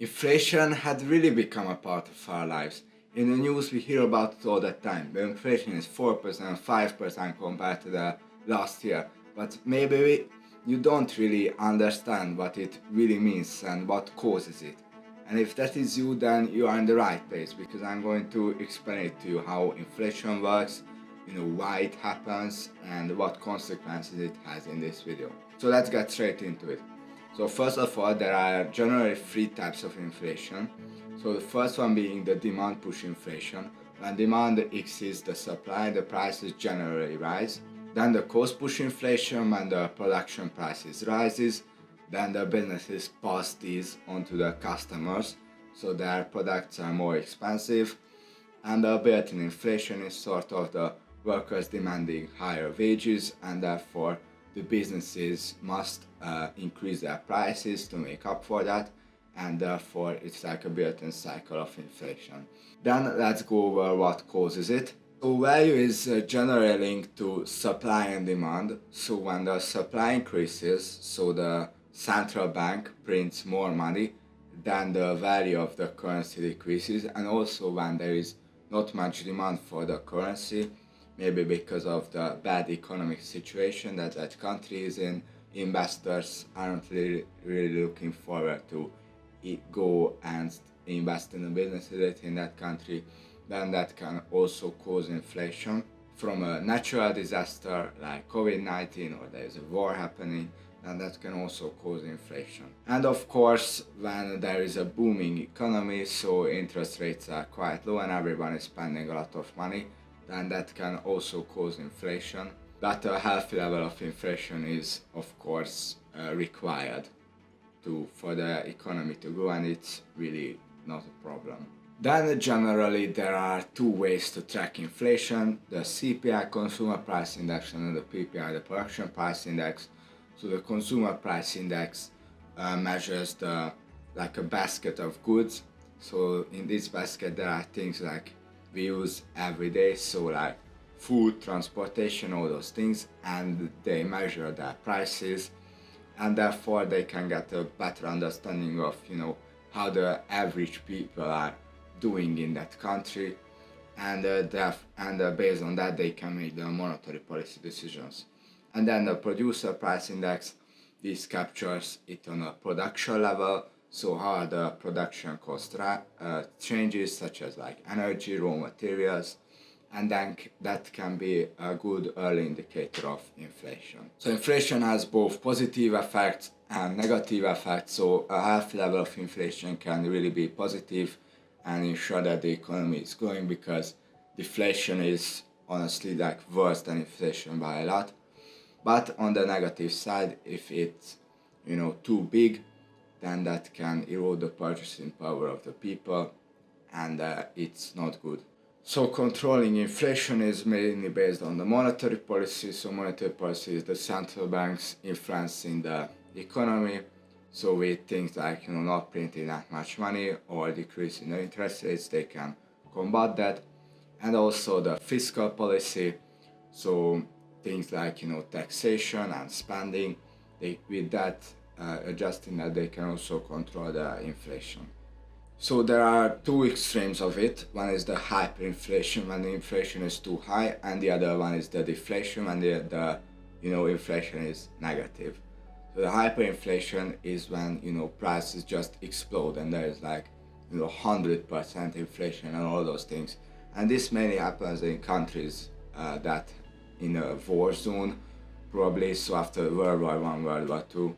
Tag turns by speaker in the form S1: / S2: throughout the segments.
S1: Inflation had really become a part of our lives. In the news, we hear about it all the time. The inflation is 4%, 5% compared to the last year. But maybe you don't really understand what it really means and what causes it. And if that is you, then you are in the right place because I'm going to explain it to you how inflation works, why it happens, and what consequences it has in this video. So let's get straight into it. So first of all, there are generally three types of inflation. So the first one being the demand push inflation. When demand exceeds the supply, the prices generally rise. Then the cost push inflation, when the production prices rises, then the businesses pass these onto the customers, so their products are more expensive. And the built-in inflation is sort of the workers demanding higher wages, and therefore the businesses must increase their prices to make up for that, and therefore it's like a built-in cycle of inflation. Then let's go over what causes it. So value is generally linked to supply and demand. So when the supply increases, so the central bank prints more money, then the value of the currency decreases, and also when there is not much demand for the currency, maybe because of the bad economic situation that that country is in, investors aren't really looking forward to go and invest in the businesses in that country, then that can also cause inflation. From a natural disaster like COVID-19, or there is a war happening, then that can also cause inflation. And of course, when there is a booming economy, so interest rates are quite low and everyone is spending a lot of money, then that can also cause inflation. But a healthy level of inflation is, of course, required for the economy to grow, and it's really not a problem. Then generally there are two ways to track inflation: the CPI, Consumer Price Index, and the PPI, the Production Price Index. So the Consumer Price Index measures like a basket of goods. So in this basket there are things like we use every day, so like food, transportation, all those things, and they measure their prices, and therefore they can get a better understanding of how the average people are doing in that country, and based on that they can make the monetary policy decisions. And then the Producer Price Index, this captures it on a production level, so how the production cost changes, such as like energy, raw materials, and then that can be a good early indicator of inflation. So inflation has both positive effects and negative effects, so a healthy level of inflation can really be positive and ensure that the economy is growing, because deflation is honestly like worse than inflation by a lot. But on the negative side, if it's too big, then that can erode the purchasing power of the people, and it's not good. So controlling inflation is mainly based on the monetary policy. So monetary policy is the central bank's influencing the economy. So with things like not printing that much money or decreasing the interest rates, they can combat that. And also the fiscal policy. So things like taxation and spending, with that adjusting that, they can also control the inflation. So there are two extremes of it. One is the hyperinflation, when the inflation is too high, and the other one is the deflation, when the inflation is negative. So the hyperinflation is when prices just explode and there is like 100% inflation and all those things. And this mainly happens in countries that in a war zone, probably. So after World War I, World War II,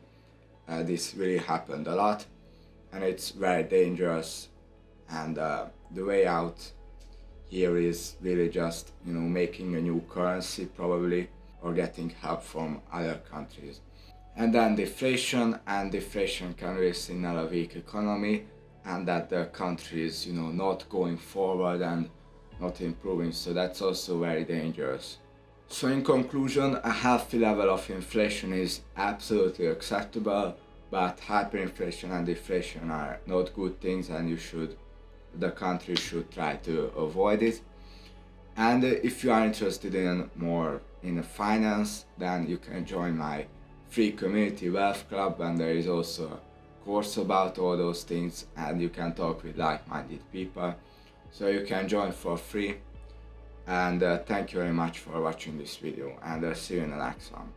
S1: this really happened a lot, and it's very dangerous. And the way out here is really just making a new currency probably, or getting help from other countries. And then deflation, and deflation can really signal a weak economy, and that the country is not going forward and not improving, so that's also very dangerous. So in conclusion, a healthy level of inflation is absolutely acceptable, but hyperinflation and deflation are not good things, and the country should try to avoid it. And if you are interested in more in finance, then you can join my free community wealth club, and there is also a course about all those things, and you can talk with like-minded people. So you can join for free. And thank you very much for watching this video, and see you in the next one.